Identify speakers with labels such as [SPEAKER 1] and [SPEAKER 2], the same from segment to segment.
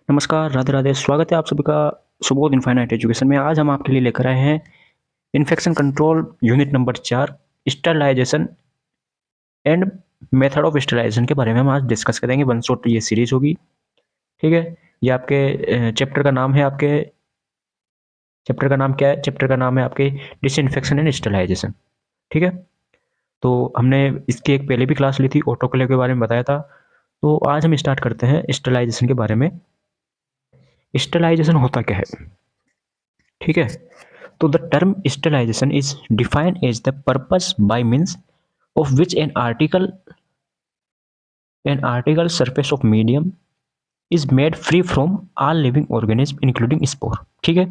[SPEAKER 1] नमस्कार, राधे राधे। स्वागत है आप सभी का सुबोध इनफाइनाइट एजुकेशन में। आज हम आपके लिए लेकर आए हैं infection control unit number 4 sterilisation and method of sterilisation के बारे में हम आज डिस्कस करेंगे। वन शॉट ये सीरीज होगी, ठीक है। ये आपके चैप्टर का नाम है, आपके चैप्टर का नाम क्या है? चैप्टर का नाम है आपके डिसइंफेक्शन एंड स्टरलाइजेशन, ठीक है। तो हमने इसकी एक पहले भी क्लास ली थी, ऑटोक्लेव के बारे में बताया था। तो आज हम स्टार्ट करते हैं स्टरलाइजेशन के बारे में। स्टरलाइजेशन होता क्या है, ठीक है। तो the term sterilization is defined as the purpose by means of which an article surface of medium is made free from all living organisms including spore, ठीक है।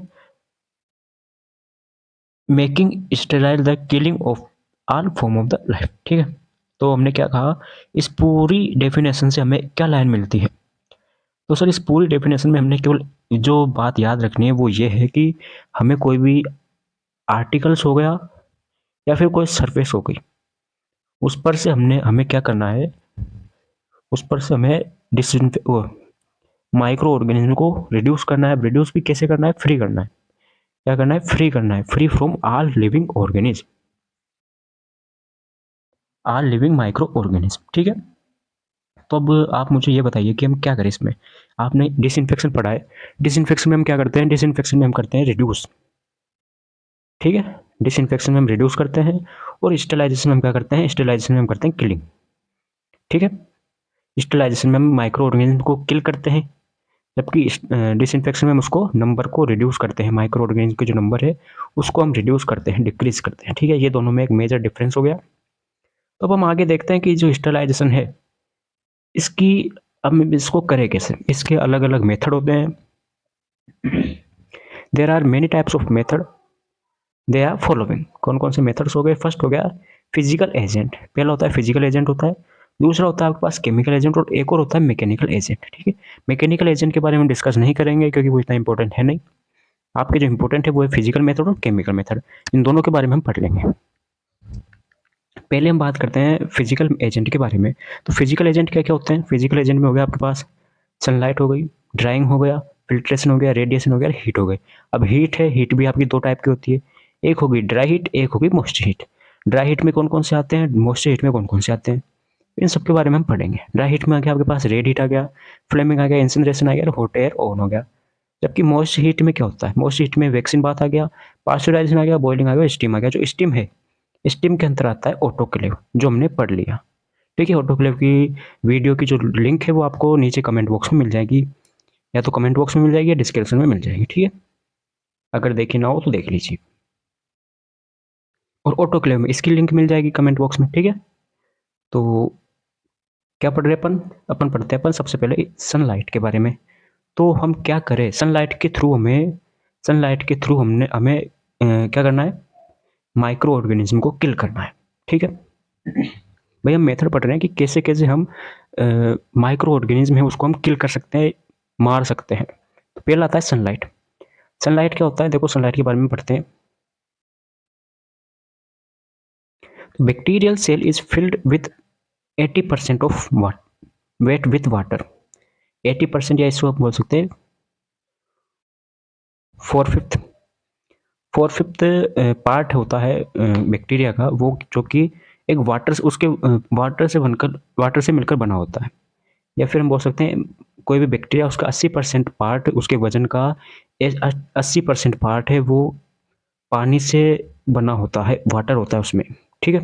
[SPEAKER 1] Making sterile the killing of all form of the life, ठीक है। तो हमने क्या कहा, इस पूरी डेफिनेशन से हमें क्या लाइन मिलती है? तो सर इस पूरी डेफिनेशन में हमने केवल जो बात याद रखनी है वो ये है कि हमें कोई भी आर्टिकल्स हो गया या फिर कोई सरफेस हो गई, उस पर से हमें क्या करना है, उस पर से हमें डिसइंफे वो माइक्रो ऑर्गेनिज्म को रिड्यूस करना है। रिड्यूस भी कैसे करना है? फ्री करना है। क्या करना है? फ्री करना है। Free from all living organism, all living micro organism, ठीक है। तो अब आप मुझे ये बताइए कि हम क्या करें इसमें। आपने डिसइंफेक्शन पढ़ा है, डिसइंफेक्शन में हम क्या करते हैं? डिसइंफेक्शन में हम करते हैं रिड्यूस, ठीक है। डिसइंफेक्शन में हम रिड्यूस करते हैं, और स्टेलाइजेशन में हम क्या करते हैं? स्टेलाइजेशन में हम करते हैं किलिंग, ठीक है। स्टेलाइजेशन में हम माइक्रो ऑर्गेनिज्म को किल करते हैं, जबकि डिसइंफेक्शन में हम उसको नंबर को रिड्यूस करते हैं। माइक्रो ऑर्गेनिज्म के जो नंबर है उसको हम रिड्यूस करते हैं, डिक्रीज करते हैं, ठीक है। ये दोनों में एक मेजर डिफरेंस हो गया। तो अब हम आगे देखते हैं कि जो स्टेलाइजेशन है इसकी, अब हम इसको करें कैसे। इसके अलग अलग मेथड होते हैं। There are many types of method, they are following. कौन कौन से मेथड्स हो गए? फर्स्ट हो गया फिजिकल एजेंट। पहला होता है फिजिकल एजेंट होता है, दूसरा होता है आपके पास केमिकल एजेंट, और एक और होता है मैकेनिकल एजेंट, ठीक है। मैकेनिकल एजेंट के बारे में डिस्कस नहीं करेंगे क्योंकि वो इतना इंपॉर्टेंट है नहीं। आपके जो इंपॉर्टेंट है वो है फिजिकल मेथड और केमिकल मेथड। इन दोनों के बारे में हम पढ़ लेंगे। पहले हम बात करते हैं फिजिकल एजेंट के बारे में। तो फिजिकल एजेंट क्या क्या होते हैं? फिजिकल एजेंट में हो गया आपके पास सनलाइट हो गई, ड्राइंग हो गया, फिल्ट्रेशन हो गया, रेडिएशन हो गया, हीट हो गई। अब हीट है, हीट भी आपकी दो टाइप की होती है, एक होगी ड्राई हीट, एक होगी मॉइस्चर हीट। ड्राई हीट में कौन कौन से आते हैं, मॉइस्चर हीट में कौन कौन से आते हैं, इन सब के बारे में हम पढ़ेंगे। ड्राई हीट में आ गया आपके पास रेड हीट आ गया, फ्लेमिंग आ गया, इंसिनरेशन आ गया, हॉट एयर ऑन हो गया। जबकि मॉइस्चर हीट में क्या होता है? मॉइस्चर हीट में वैक्सीन बात आ गया, पास्चराइजेशन आ गया, बॉइलिंग आ गया, स्टीम आ गया। जो स्टीम है, स्टीम के अंतर आता है ऑटोक्लेव, जो हमने पढ़ लिया, ठीक है। ऑटोक्लेव की वीडियो की जो लिंक है वो आपको नीचे कमेंट बॉक्स में मिल जाएगी, या तो कमेंट बॉक्स में मिल जाएगी या डिस्क्रिप्शन में मिल जाएगी, ठीक है। अगर देखी ना हो तो देख लीजिए। और ऑटोक्लेव में इसकी लिंक मिल जाएगी कमेंट बॉक्स में, ठीक है। तो क्या पढ़ रहे अपन? अपन पढ़ते हैं अपन सबसे पहले सनलाइट के बारे में। तो हम क्या करें सनलाइट के थ्रू हमने हमें क्या करना है? माइक्रो ऑर्गेनिज्म को किल करना है, ठीक है। भाई हम मेथड पढ़ रहे हैं कि कैसे कैसे हम माइक्रो ऑर्गेनिज्म है उसको हम किल कर सकते हैं, मार सकते हैं। तो पहला आता है सनलाइट। सनलाइट क्या होता है? देखो सनलाइट के बारे में पढ़ते हैं। Bacterial cell is filled with 80% of weight with water. 80% या इसको आप बोल सकते हैं four fifth, four fifth part होता है बैक्टीरिया का, वो जो कि एक वाटर से उसके वाटर से मिलकर बना होता है। या फिर हम बोल सकते हैं कोई भी बैक्टीरिया उसका 80% पार्ट उसके वजन का 80% पार्ट है वो पानी से बना होता है, वाटर होता है उसमें, ठीक है।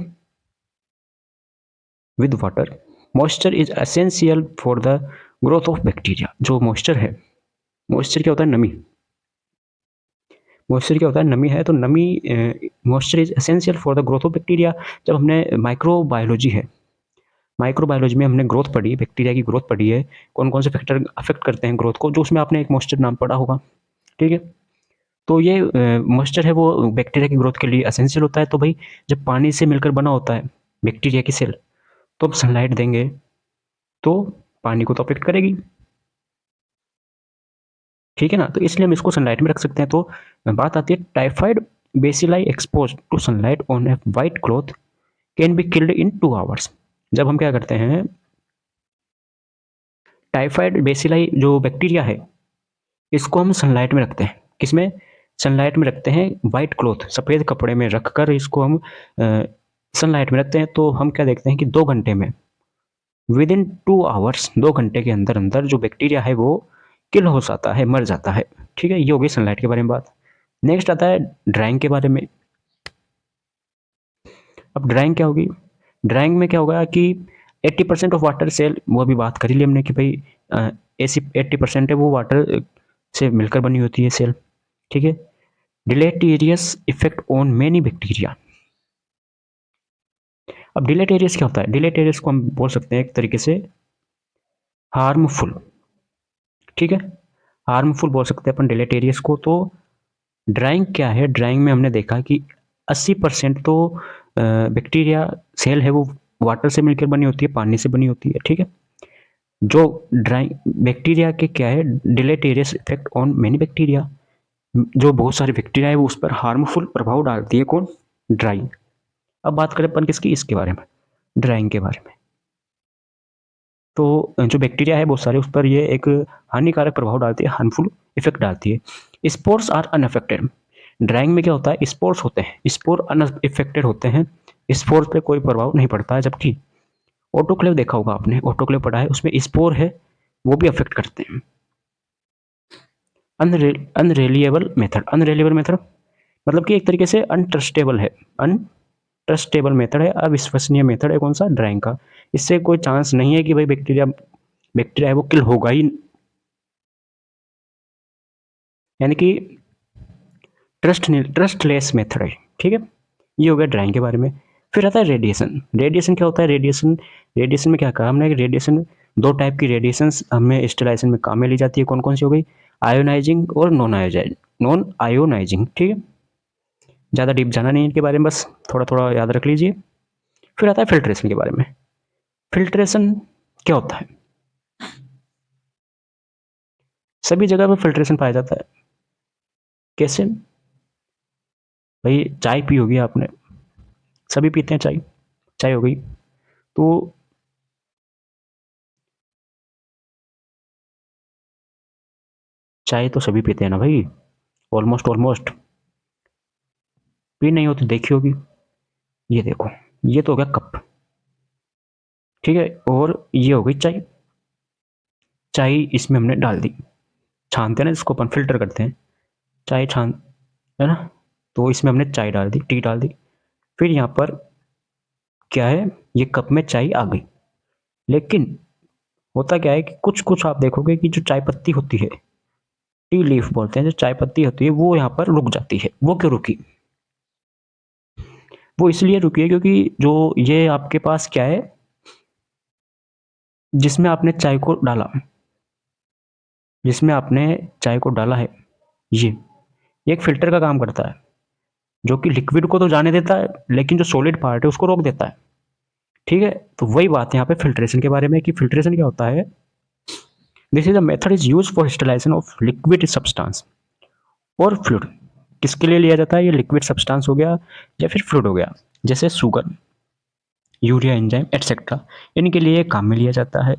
[SPEAKER 1] With water, moisture is essential for the growth of bacteria. जो मॉइस्चर है, मॉइस्चर क्या होता है? नमी। मॉइस्चर क्या होता है? नमी है। तो नमी, moisture is essential for the growth of bacteria. जब हमने माइक्रोबायोलॉजी है, माइक्रोबायोलॉजी में हमने ग्रोथ पढ़ी, बैक्टीरिया की ग्रोथ पढ़ी है, कौन कौन से फैक्टर अफेक्ट करते हैं ग्रोथ को, जो उसमें आपने एक मॉइस्चर नाम पढ़ा होगा, ठीक है। तो ये मॉइस्चर है वो बैक्टीरिया की ग्रोथ के लिए एसेंशियल होता है। तो भाई जब पानी से मिलकर बना होता है बैक्टीरिया की सेल, तो अब सनलाइट देंगे तो पानी को तो अफेक्ट करेगी, ठीक है ना। तो इसलिए हम इसको सनलाइट में रख सकते हैं। तो बात आती है typhoid bacilli exposed to sunlight on a white cloth can be killed in 2 hours. जब हम क्या करते हैं, टाइफाइड बेसिलाई जो बैक्टीरिया है इसको हम सनलाइट में रखते हैं, किसमें, सनलाइट में रखते हैं, वाइट क्लॉथ सफ़ेद कपड़े में रख कर इसको हम सनलाइट में रखते हैं। तो हम क्या देखते हैं कि 2 घंटे में, विद इन 2 आवर्स, 2 घंटे के अंदर अंदर जो बैक्टीरिया है वो किल हो जाता है, मर जाता है। ठीक है, ये हो गई सनलाइट के बारे में बात। नेक्स्ट आता है ड्राइंग के बारे में। अब ड्राइंग क्या होगी, ड्राइंग में क्या होगा कि 80% ऑफ वाटर सेल, वो अभी बात करी ली हमने कि भाई ऐसी 80% है वो वाटर से मिलकर बनी होती है सेल। ठीक है, डिलेटेरियस इफेक्ट ऑन मेनी बैक्टीरिया। अब डिलेटेरियस क्या होता है, डिलेटेरियस को हम बोल सकते हैं एक तरीके से हार्मफुल। ठीक है, हार्मफुल बोल सकते हैं अपन डिलेटेरियस को। तो ड्राइंग क्या है, ड्राइंग में हमने देखा कि 80% तो बैक्टीरिया सेल है वो वाटर से मिलकर बनी होती है, पानी से बनी होती है। ठीक है, जो ड्राइंग बैक्टीरिया के क्या है, डिलेटेरियस इफेक्ट ऑन मेनी बैक्टीरिया, जो बहुत सारे बैक्टीरिया है वो उस पर हार्मफुल प्रभाव डालती है। कौन, ड्राइंग। अब बात करें अपन किसकी, इसके बारे में, ड्राइंग के बारे में। तो जो बैक्टीरिया है बहुत सारे उस पर ये एक हानिकारक प्रभाव डालती है, हार्मफुल इफेक्ट डालती है। Spores are unaffected. ड्राइंग में क्या होता है, स्पोर्स होते हैं, स्पोर अनअफेक्टेड होते हैं, स्पोर्स पे कोई प्रभाव नहीं पड़ता है। जबकि ऑटोक्लेव देखा होगा आपने, ऑटोक्लेव पढ़ा है, उसमें स्पोर है वो भी अफेक्ट करते हैं। अनरिलायबल मेथड, अनरिलायबल मेथड मतलब कि एक तरीके से अनट्रस्टेबल है, अनट्रस्टेबल मेथड है, अविश्वसनीय मेथड है। कौन सा, ड्राइंग का। इससे कोई चांस नहीं है कि भाई बैक्टीरिया बैक्टीरिया है वो किल होगा ही, यानी कि ट्रस्टलेस मेथड है। ठीक है, ये हो गया ड्राइंग के बारे में। फिर आता है रेडिएशन। रेडिएशन क्या होता है, रेडिएशन, रेडिएशन में क्या कहा हमने कि रेडिएशन, 2 टाइप की रेडिएशन हमें स्टेलाइजेशन में काम में ली जाती है। कौन कौन सी हो गई, आयोनाइजिंग और नॉन आयोनाइजिंग। ठीक है, ज़्यादा डीप जाना नहीं इनके बारे में, बस थोड़ा थोड़ा याद रख लीजिए। फिर आता है फिल्ट्रेशन के बारे में। फिल्ट्रेशन क्या होता है, सभी जगह पर फिल्ट्रेशन पाया जाता है। कैसे, भाई चाय पी होगी आपने, सभी पीते हैं चाय, चाय हो गई। तो चाय तो सभी पीते हैं ना भाई, ऑलमोस्ट ऑलमोस्ट। पी नहीं होती देखी होगी, ये देखो, ये तो हो गया कप। ठीक है, और ये हो गई चाय, चाय इसमें हमने डाल दी, छानते हैं ना इसको अपन, फिल्टर करते हैं, चाय छान, है ना। तो इसमें हमने चाय डाल दी, टी डाल दी। फिर यहाँ पर क्या है, ये कप में चाय आ गई। लेकिन होता क्या है कि कुछ कुछ आप देखोगे कि जो चाय पत्ती होती है, टी लीफ बोलते हैं, जो चाय पत्ती होती है वो यहाँ पर रुक जाती है। वो क्यों रुकी, वो इसलिए रुकी है क्योंकि जो ये आपके पास क्या है, जिसमें आपने चाय को डाला, जिसमें आपने चाय को डाला है, ये एक फिल्टर का काम करता है, जो कि लिक्विड को तो जाने देता है लेकिन जो सॉलिड पार्ट है उसको रोक देता है। ठीक है, तो वही बात है यहाँ पे फिल्ट्रेशन के बारे में कि फिल्ट्रेशन क्या होता है, this is a method is use for sterilisation of liquid substance और फ्लूइड। किसके लिए लिया जाता है, ये लिक्विड सब्सटेंस हो गया या फिर फ्लूइड हो गया, जैसे शुगर, यूरिया एंजाइम एटसेट्रा, इनके लिए काम में लिया जाता है।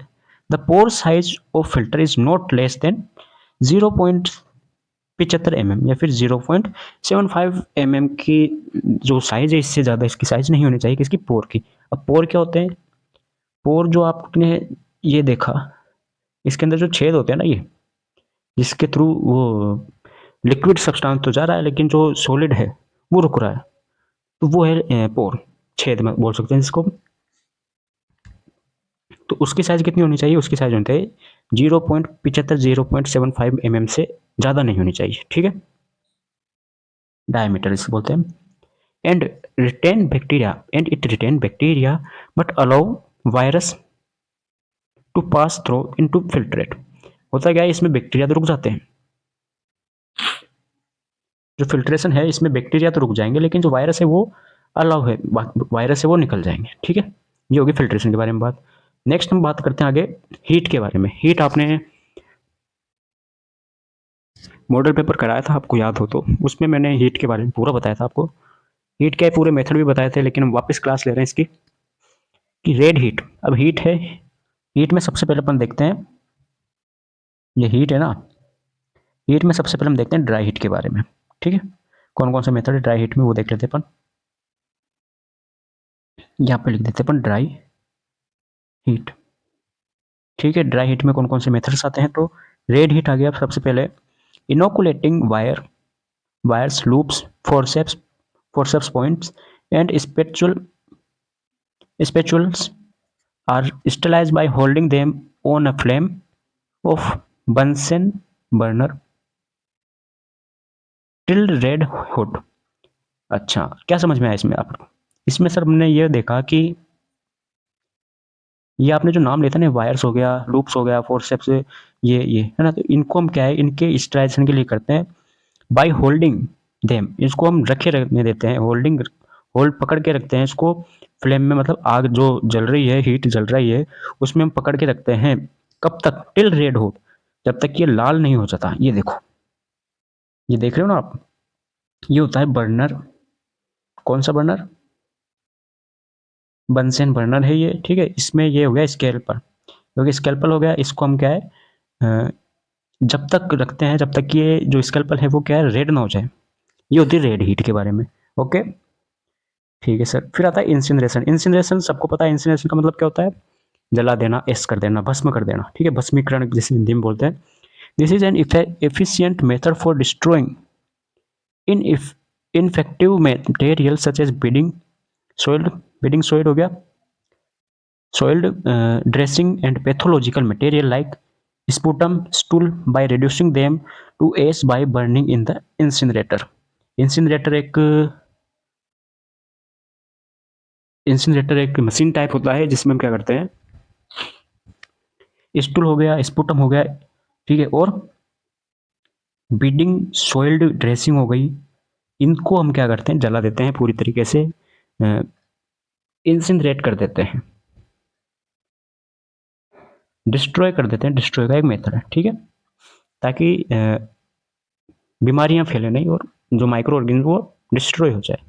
[SPEAKER 1] The pore size of filter is not less than 0.75 mm या फिर 0.75 mm की जो साइज है, इससे ज़्यादा इसकी साइज नहीं होनी चाहिए, किसकी, पोर की। अब पोर क्या होते हैं, पोर जो आपने ये देखा, इसके अंदर जो छेद होते हैं ना, ये जिसके थ्रू वो लिक्विड सब्सटेंस तो जा रहा है लेकिन जो सॉलिड है वो रुक रहा है, तो वो है पोर, छेद में बोल सकते हैं जिसको। तो उसकी साइज कितनी होनी चाहिए, उसकी साइज होनी चाहिए 0.75 से ज़्यादा नहीं होनी चाहिए। ठीक है, डायमीटर इसको बोलते हैं। And retain bacteria, and it retain bacteria but allow virus to pass through into filtrate. होता क्या है, इसमें बैक्टीरिया तो रुक जाते हैं, जो फिल्ट्रेशन है इसमें बैक्टीरिया तो रुक जाएंगे लेकिन जो वायरस है वो अलाउ है, वायरस है वो निकल जाएंगे। ठीक है, ये होगी फिल्ट्रेशन के बारे में बात। नेक्स्ट हम बात करते हैं आगे हीट के बारे में। हीट आपने मॉडल पेपर कराया था, आपको याद हो तो, उसमें मैंने हीट के बारे में पूरा बताया था आपको। हीट के पूरे मेथड भी बताए थे, लेकिन हम वापस क्लास ले रहे हैं इसकी कि रेड हीट। अब हीट है, हीट में सबसे पहले अपन देखते हैं, ये हीट है ना, हीट में सबसे पहले हम देखते हैं ड्राई हीट के बारे में, ठीक है। कौन कौन सा मेथड है ड्राई हीट में वो देख लेते हैं अपन। यहाँ पे लिख देते हैं अपन ड्राई हीट, ठीक है। ड्राई हीट में कौन कौन से मेथड्स आते हैं, तो रेड हीट आ गया सबसे पहले। Inoculating wires, loops, forceps points and spatulas are sterilized by holding them on a flame of Bunsen burner till red hot। अच्छा, क्या समझ में आया इसमें आपको? इसमें सर हमने ये देखा कि ये आपने जो नाम लेता है ना, वायर्स हो गया, लूप्स हो गया, फोर्सेप्स, ये है ना, तो इनको हम क्या है, इनके स्टेरिलाइजेशन के लिए करते हैं बाय होल्डिंग देम। इसको हम रखे रखने देते हैं, होल्ड पकड़ के रखते हैं इसको फ्लेम में, मतलब आग जो जल रही है, हीट जल रही है, उसमें हम पकड़ के रखते हैं। कब तक? टिल रेड हो, जब तक ये लाल नहीं हो जाता। ये देखो, ये देख रहे हो ना आप, ये होता है बर्नर। कौन सा बर्नर? बंसन बर्नर है ये, ठीक है। इसमें ये हो गया स्केल्पर, क्योंकि स्केल्पल हो गया, इसको हम क्या है जब तक रखते हैं जब तक ये जो स्केल्पल है वो क्या है, रेड ना हो जाए। ये होती है रेड हीट के बारे में। ओके, ठीक है सर। फिर आता है इंसिनरेशन। इंसिनरेशन सबको पता है, इंसिनरेशन का मतलब क्या होता है? जला देना, एस कर देना, भस्म कर देना, ठीक है, भस्मीकरण जिसे हिंदी में बोलते हैं। This is an efficient method for destroying in infective material such as bedding soiled हो गया, soiled dressing and pathological material like sputum stool by reducing them to ash by burning in the incinerator। Incinerator एक machine type होता है जिसमें हम क्या करते हैं, स्टूल हो गया, स्पुटम हो गया, ठीक है, और बीडिंग सोइल्ड ड्रेसिंग हो गई, इनको हम क्या करते हैं, जला देते हैं, पूरी तरीके से इंसिनरेट कर देते हैं, डिस्ट्रॉय कर देते हैं। डिस्ट्रॉय का एक मेथड है, ठीक है, ताकि बीमारियां फैले नहीं और जो माइक्रो ऑर्गेनिज्म वो डिस्ट्रॉय हो जाए।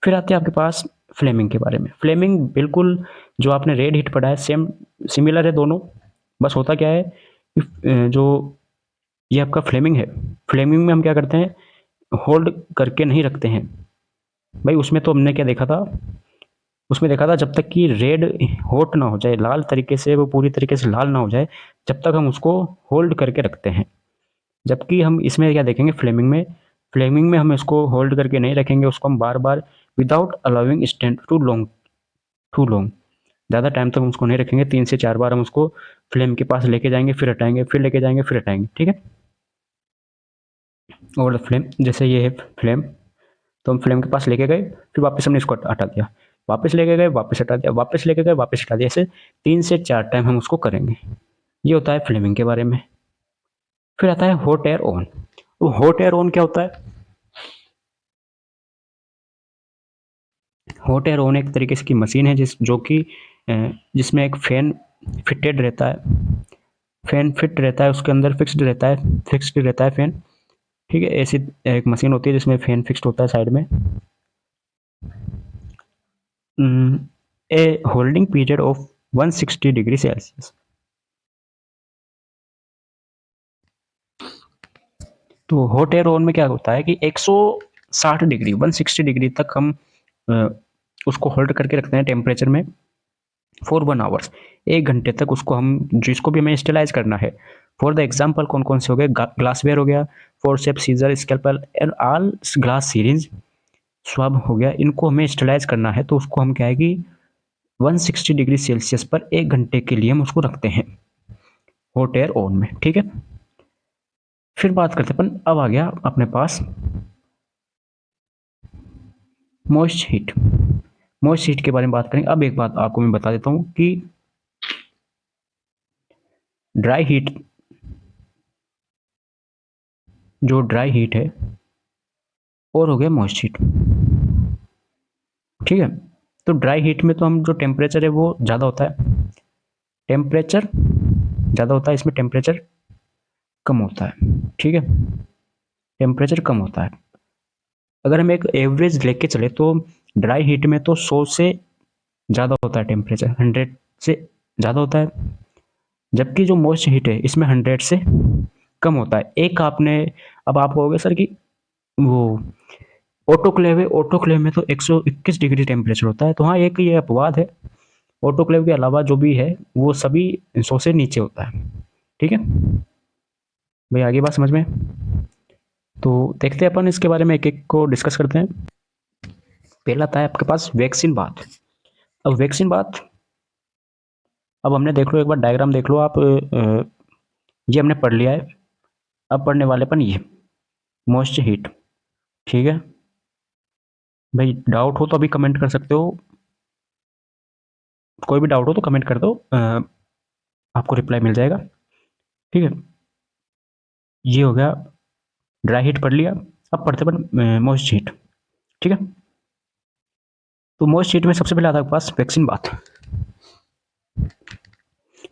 [SPEAKER 1] फिर आते हैं आपके पास फ्लेमिंग के बारे में। फ्लेमिंग बिल्कुल जो आपने रेड हीट पढ़ा है सेम सिमिलर है दोनों। बस होता क्या है, जो ये आपका फ्लेमिंग है, फ्लेमिंग में हम क्या करते हैं, होल्ड करके नहीं रखते हैं भाई। उसमें तो हमने क्या देखा था, उसमें देखा था जब तक कि रेड हॉट ना हो जाए, लाल तरीके से, वो पूरी तरीके से लाल ना हो जाए, जब तक हम उसको होल्ड करके रखते हैं। जबकि हम इसमें क्या देखेंगे, फ्लेमिंग में हम इसको होल्ड करके नहीं रखेंगे, उसको हम बार बार without allowing stand too long, ज़्यादा टाइम तक हम उसको नहीं रखेंगे। 3 से 4 बार हम उसको फ्लेम के पास लेके जाएंगे, फिर हटाएंगे, फिर लेके जाएंगे, फिर हटाएंगे, ठीक है। और फ्लेम, जैसे ये है फ्लेम, तो हम फ्लेम के पास लेके गए, फिर वापस हमने इसको हटा दिया, वापस लेके गए, वापस हटा दिया, वापस लेके गए, वापस हटा दिया, ऐसे 3 से 4 टाइम हम उसको करेंगे। ये होता है फ्लेमिंग के बारे में। फिर आता है हॉट एयर ओवन। तो हॉट एयर ओवन क्या होता है? हॉट एयर ओवन एक तरीके से की मशीन है जिसमें एक फैन फिटेड रहता है, फैन फिट रहता है, उसके अंदर फिक्स्ड रहता है फैन, ठीक है। ऐसी एक मशीन होती है जिसमें फैन फिक्स्ड होता है साइड में। A holding period of 160 degree Celsius. तो हॉट एयर ओवन में क्या होता है कि 160 डिग्री 160 डिग्री तक हम उसको होल्ड करके रखते हैं टेम्परेचर में फॉर 1 आवर्स, 1 घंटे तक उसको हम, जिसको भी हमें स्टेलाइज करना है। फॉर द एग्जाम्पल कौन कौन से हो गए, ग्लासवेयर हो गया, forceps, scissor, scalpel and all glass series, swab हो गया, इनको हमें स्टेलाइज करना है, तो उसको हम क्या है कि 160 डिग्री सेल्सियस पर 1 घंटे के लिए हम उसको रखते हैं हॉट एयर ओवन में, ठीक है। फिर बात करते हैं अपन, अब आ गया अपने पास मॉइस्ट हीट। मॉइस्ट हीट के बारे में बात करेंगे। अब एक बात आपको मैं बता देता हूँ कि ड्राई हीट, जो ड्राई हीट है, और हो गया मॉइस्ट हीट, ठीक है। तो ड्राई हीट में तो हम जो टेम्परेचर है वो ज़्यादा होता है, टेम्परेचर ज़्यादा होता है, इसमें टेम्परेचर कम होता है, ठीक है, टेम्परेचर कम होता है। अगर हम एक एवरेज लेके चले तो ड्राई हीट में तो 100 से ज़्यादा होता है टेम्परेचर, 100 से ज़्यादा होता है। जबकि जो मॉइस्ट हीट है इसमें 100 से कम होता है। एक आपने, अब आप कहोगे सर कि वो ऑटोक्लेव है, ऑटोक्लेव में तो 121 डिग्री टेम्परेचर होता है। तो हाँ, एक ये अपवाद है, ऑटोक्लेव के अलावा जो भी है वो सभी 100 से नीचे होता है। ठीक है भाई, आगे बात समझ में? तो देखते हैं अपन इसके बारे में, एक एक को डिस्कस करते हैं। पहला था आपके पास वैक्सीन बाथ। अब वैक्सीन बाथ, अब हमने देख लो, एक बार डायग्राम देख लो आप, ये हमने पढ़ लिया है। अब पढ़ने वाले अपन ये मॉइस्चर हीट। ठीक है भाई, डाउट हो तो अभी कमेंट कर सकते हो, कोई भी डाउट हो तो कमेंट कर दो, आपको रिप्लाई मिल जाएगा। ठीक है, ये हो गया, ड्राई हीट पढ़ लिया। अब पढ़ते अपन मॉइस्चर हीट। ठीक है, तो मॉइस्चर हीट में सबसे पहले आता है आपके पास वैक्सीन बाथ।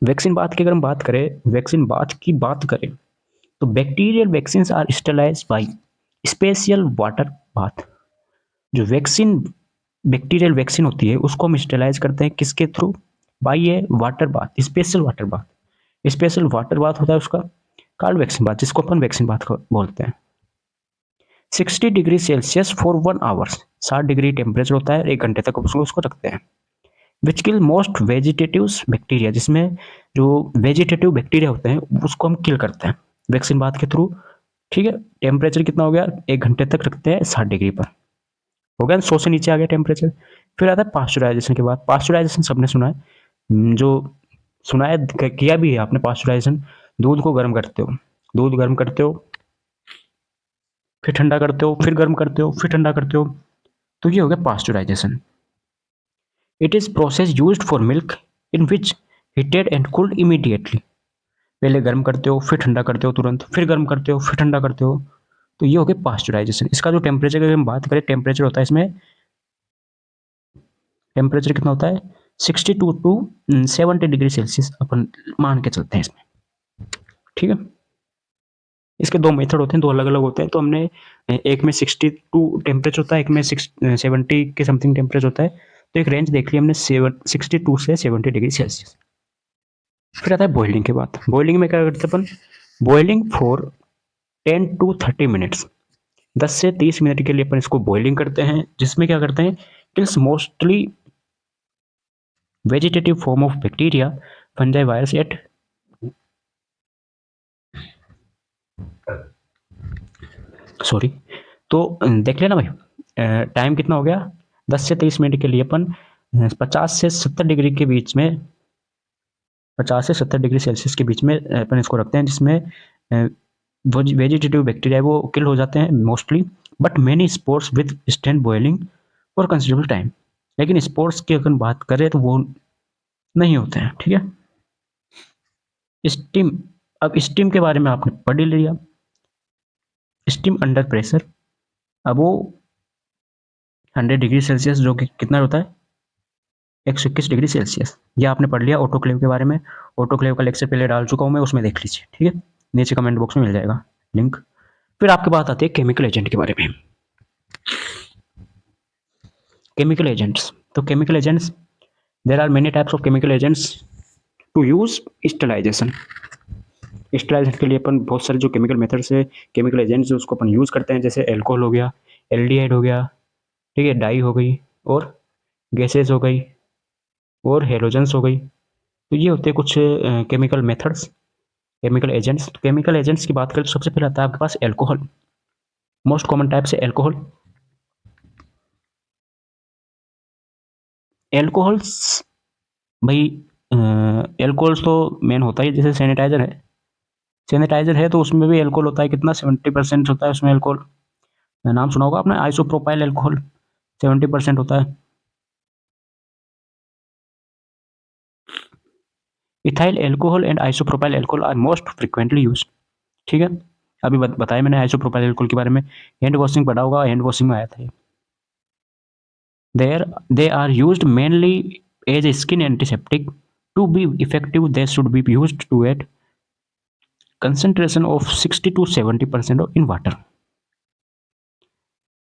[SPEAKER 1] वैक्सीन बाथ की अगर हम बात करें, वैक्सीन बाथ की बात करें, तो bacterial vaccine are sterilise by special water bath. जो वैक्सीन, बैक्टीरियल वैक्सीन होती है उसको हम स्टेलाइज करते हैं किसके थ्रू? बाई ये water bath, special water bath. Special water bath होता है उसका, कार्ड वैक्सीन बाथ, जिसको अपन वैक्सीन बाथ बोलते हैं। 60 degree Celsius for 1 hours, 60 degree temperature होता है, 1 घंटे तक उसको रखते हैं। विच किल मोस्ट वेजिटेटिव बैक्टीरिया, जिसमें जो वेजिटेटिव बैक्टीरिया होते हैं उसको हम किल करते हैं वैक्सीन बाथ के थ्रू। ठीक है, टेम्परेचर कितना हो गया? 1 घंटे तक रखते हैं 60 डिग्री पर, हो गया 100 से नीचे आ गया टेम्परेचर। फिर आता है पास्चुराइजेशन के बाद। पास्चुराइजेशन सबने सुना है, जो सुना है, किया भी है आपने पास्चुराइजेशन। दूध को गर्म करते हो, दूध गर्म करते हो, फिर ठंडा करते हो, फिर गर्म करते हो, फिर ठंडा करते हो, तो ये हो गया pasteurisation. It is process used for milk in which heated and cooled immediately. पहले गर्म करते हो, फिर ठंडा करते हो तुरंत, फिर गर्म करते हो, फिर ठंडा करते हो, तो ये हो गया पास्चुराइजेशन। इसका जो टेम्परेचर की हम बात करें, टेम्परेचर होता है इसमें, टेम्परेचर कितना होता है? 62 टू 70 डिग्री सेल्सियस अपन मान के चलते हैं इसमें। ठीक है, इसके दो मेथड होते हैं, दो अलग अलग होते हैं। तो हमने एक में 62 टेम्परेचर होता है, एक में 70 के समथिंग टेम्परेचर होता है। तो एक रेंज देख ली हमने 62 से 70 डिग्री सेल्सियस। फिर आता है बॉइलिंग के बाद। बॉइलिंग में क्या करते हैं अपन? बॉइलिंग फॉर 10 टू 30 मिनट्स, 10 से 30 मिनट के लिए अपन इसको बॉइलिंग करते हैं, जिसमें क्या करते हैं? Kills mostly vegetative form of bacteria, fungi, virus at, sorry. तो देख लेना भाई, टाइम कितना हो गया? 10 से 30 मिनट के लिए अपन 50 से 70 डिग्री के बीच में, 50 से 70 डिग्री सेल्सियस के बीच में अपन इसको रखते हैं, जिसमें वो वेजिटेटिव बैक्टीरिया वो किल हो जाते हैं mostly. But many sports with stand boiling for considerable time. लेकिन स्पोर्ट्स की अगर बात करें तो वो नहीं होते हैं। ठीक है, स्टीम। अब स्टीम के बारे में आपने पढ़ ही लिया, स्टीम अंडर प्रेशर। अब वो 100 डिग्री सेल्सियस, जो कि कितना होता है? 121 डिग्री सेल्सियस। ये आपने पढ़ लिया ऑटोक्लेव के बारे में। ऑटोक्लेव का लेक्चर पहले डाल चुका हूँ मैं, उसमें देख लीजिए। ठीक है, नीचे कमेंट बॉक्स में मिल जाएगा लिंक। फिर आपकी बात आती है केमिकल एजेंट के बारे में। केमिकल एजेंट्स, तो chemical agents, there are many types of chemical agents to use sterilisation. Sterilisation के लिए अपन बहुत सारे जो केमिकल मेथड्स है, केमिकल एजेंट्स उसको अपन यूज़ करते हैं, जैसे एल्कोहल हो गया, एल्डिहाइड हो गया, ठीक है, डाई हो गई, और गैसेज हो गई, और हेलोजेंस हो गई। तो ये होते हैं कुछ केमिकल मेथड्स, केमिकल एजेंट्स। तो केमिकल एजेंट्स की बात करें तो सबसे पहले आता है आपके पास एल्कोहल। मोस्ट कॉमन टाइप से एल्कोहल। एल्कोहल्स भाई, एल्कोहल्स तो मेन होता है, जैसे सैनिटाइजर है, सैनिटाइजर है तो उसमें भी एल्कोहल होता है, कितना? 70% होता है उसमें एल्कोहल। नाम सुना होगा आपने, आइसोप्रोपाइल एल्कोहल, 70% होता है। Ethyl alcohol and isopropyl alcohol are most frequently use. ठीक है, अभी बताया मैंने आइसोप्रोपाइल एल्कोहल के बारे में, हैंड वॉशिंग पढ़ा होगा, हैंड वॉशिंग में आया था। There, they are used mainly as a skin antiseptic. To be effective, they should be used to at concentration of 60 to 70% in water.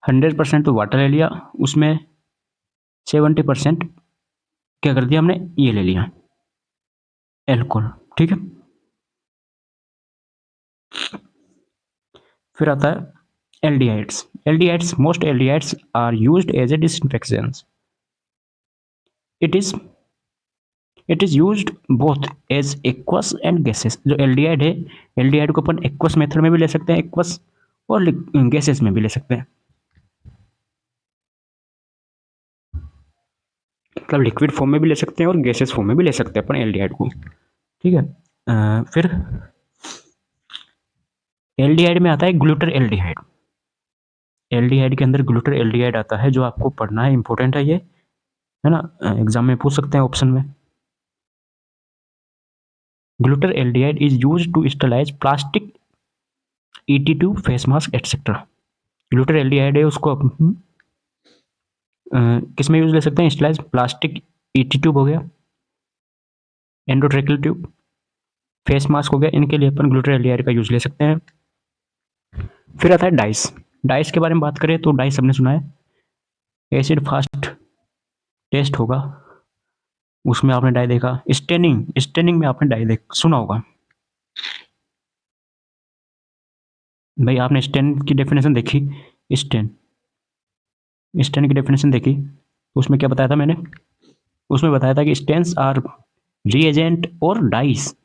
[SPEAKER 1] 100% तो वाटर ले लिया, उसमें 70% क्या कर दिया हमने? ये ले लिया एल्कोहल। ठीक है, फिर आता है aldehydes. Aldehydes, most aldehydes are used as a disinfections. It is it is used both as aqueous and gases. जो एल्डिहाइड है, एल्डिहाइड को अपन एक्वस मेथड में भी ले सकते हैं, एक्वस, और गैसेस में भी ले सकते हैं, मतलब लिक्विड फॉर्म में भी ले सकते हैं और गैसेस फॉर्म में भी ले सकते हैं अपन एल्डिहाइड को। ठीक है। फिर एल्डिहाइड में आता है ग्लूटर एल्डिहाइड। एल्डिहाइड के अंदर ग्लूटर एल्डिहाइड आता है, जो आपको पढ़ना है, इंपॉर्टेंट है ये, है ना, एग्जाम में पूछ सकते हैं ऑप्शन में। Glutaraldehyde is use to sterilise plastic, ET2, face mask etcetera. Glutaraldehyde है, उसको किस में यूज ले सकते हैं? स्टरलाइज प्लास्टिक, ET ट्यूब हो गया, एंडोट्रेकियल ट्यूब, फेस मास्क हो गया, इनके लिए अपन ग्लूटर एल्डिहाइड का यूज ले सकते हैं। फिर आता है डाइस। डाइस के बारे में बात करें तो डाइस हमने सुना है, एसिड फास्ट टेस्ट होगा, उसमें आपने डाई देखा। स्टेनिंग, स्टेनिंग में आपने डाई देख सुना होगा भाई, आपने स्टेन की डेफिनेशन देखी, स्टेन, स्टेन की डेफिनेशन देखी, तो उसमें क्या बताया था मैंने? उसमें बताया था कि स्टेन्स आर रीएजेंट और डाइस,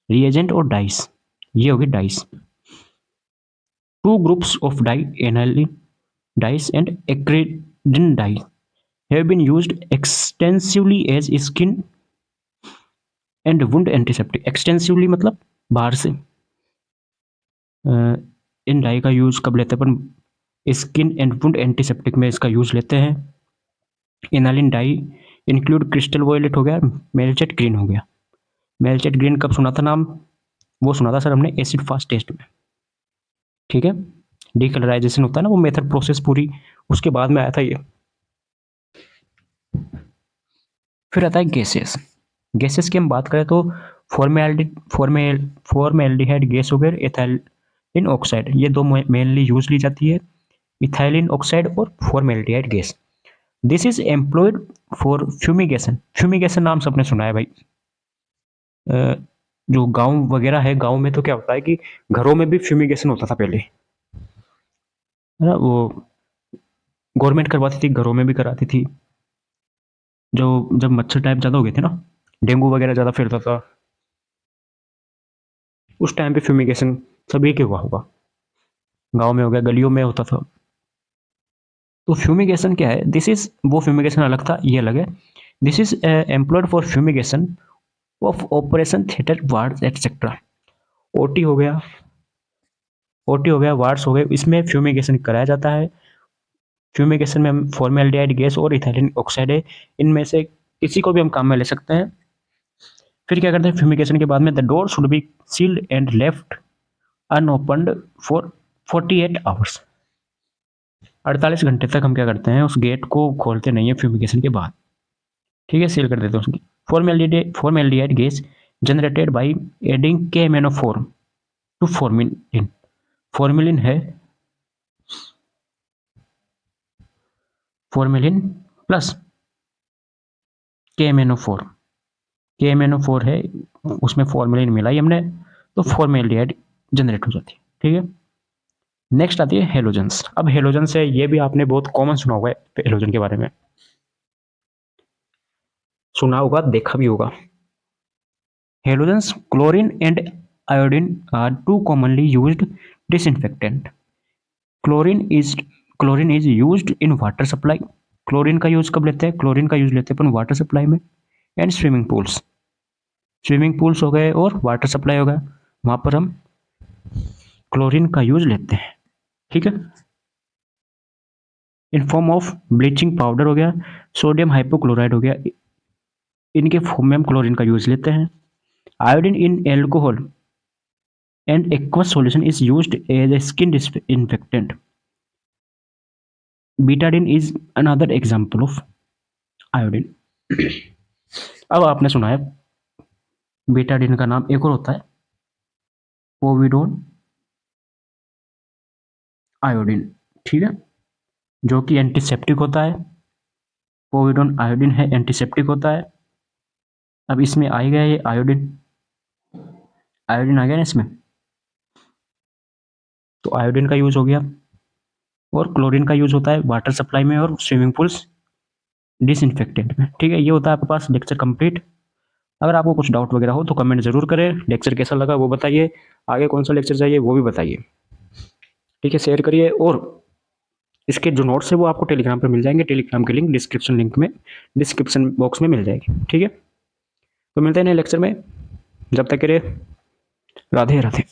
[SPEAKER 1] रीएजेंट और डाइस, ये होगी dyes. Two groups of dye, aniline dyes and acridine dye have been used extensively as skin and wound antiseptic। extensively मतलब बाहर से। इन डाई का यूज कब लेते हैं अपन? स्किन एंड वुंड एंटीसेप्टिक में इसका यूज लेते हैं। Aniline dye include crystal violet हो गया, मेलचेट ग्रीन हो गया। मेलचेट ग्रीन कब सुना था नाम? वो सुना था सर हमने एसिड फास्ट टेस्ट में। ठीक है, डीकलराइजेशन होता है ना वो मेथड, प्रोसेस पूरी, उसके बाद में आया था ये। फिर आता है गैसेस। गैसेस की हम बात करें तो फॉर्मेल्डिहाइड गैस हो गया, इथाइलिन ऑक्साइड, ये दो मेनली यूज ली जाती है, इथाइलिन ऑक्साइड और formaldehyde gas. This is employed for fumigation. Fumigation नाम सबने सुना है भाई। जो गांव वगैरह है, गांव में तो क्या होता है कि घरों में भी फ्यूमिगेशन होता था पहले, है ना, वो गवर्नमेंट करवाती थी, घरों में भी कराती थी। जो जब मच्छर टाइप ज़्यादा हो गए थे ना, डेंगू वगैरह ज़्यादा फैलता था, उस टाइम पे फ्यूमिगेशन सभी के हुआ होगा, गांव में हो गया, गलियों में होता था। तो फ्यूमिगेशन क्या है? दिस इज, वो फ्यूमिगेशन अलग था, ये अलग है। This is employed for fumigation of operation theatre wards etcetera. OT हो गया, ओटी हो गया, वार्ड्स हो गए, इसमें फ्यूमिगेशन कराया जाता है। फ्यूमिगेशन में हम फॉर्मेल्डिहाइड गैस और इथाइलिन ऑक्साइड है, इनमें से किसी को भी हम काम में ले सकते हैं। फिर क्या करते हैं फ्यूमिगेशन के बाद में? The door should be sealed and left unopened for 48 hours. 48 घंटे तक हम क्या करते हैं, उस गेट को खोलते नहीं है फ्यूमिगेशन के बाद। ठीक है, सील कर देते हैं उसकी। Formaldehyde gas generated by adding के एमएनओ4 टू फॉर्मिलिन। फॉर्मिलिन है, फॉर्मिलिन प्लस KMnO4, KMnO4 है, उसमें फॉर्मेलिन मिलाई हमने, तो फॉर्मेल्डिहाइड जनरेट हो जाती है। ठीक है, नेक्स्ट आती है हेलोजेंस। अब हेलोजेंस है, ये भी आपने बहुत कॉमन सुना होगा हेलोजन के बारे में, सुना होगा, देखा भी होगा। Halogens, chlorine and iodine are two commonly used disinfectant. Chlorine is chlorine is used in water supply. Chlorine का यूज कब लेते हैं? क्लोरीन का यूज लेते हैं अपन वाटर सप्लाई में, and swimming pools, swimming pools हो गए और वाटर सप्लाई हो गया, वहां पर हम क्लोरीन का यूज लेते हैं। ठीक है, in form of bleaching powder हो गया, सोडियम हाइपोक्लोराइड हो गया, इनके फॉर्म में हम क्लोरीन का यूज लेते हैं। Iodine in alcohol and aqueous solution is used as a skin disinfectant. Betadine is another example of iodine. अब आपने सुना है बीटाडिन का नाम एक और होता है पोविडोन आयोडीन। ठीक है, जो कि एंटीसेप्टिक होता है। पोविडोन आयोडीन है, एंटीसेप्टिक होता है। अब इसमें आ गया ये आयोडीन, आयोडीन आ गया ना इसमें, तो आयोडीन का यूज़ हो गया, और क्लोरीन का यूज़ होता है वाटर सप्लाई में और स्विमिंग पूल्स डिसइंफेक्टेंट में। ठीक है, ये होता है आपके पास लेक्चर कंप्लीट। अगर आपको कुछ डाउट वगैरह हो तो कमेंट ज़रूर करें, लेक्चर कैसा लगा वो बताइए, आगे कौन सा लेक्चर चाहिए वो भी बताइए। ठीक है, शेयर करिए, और इसके जो नोट्स है वो आपको टेलीग्राम पे मिल जाएंगे, टेलीग्राम की लिंक डिस्क्रिप्शन बॉक्स में मिल जाएगी। ठीक है, तो मिलते हैं नए लेक्चर में, जब तक के लिए राधे राधे।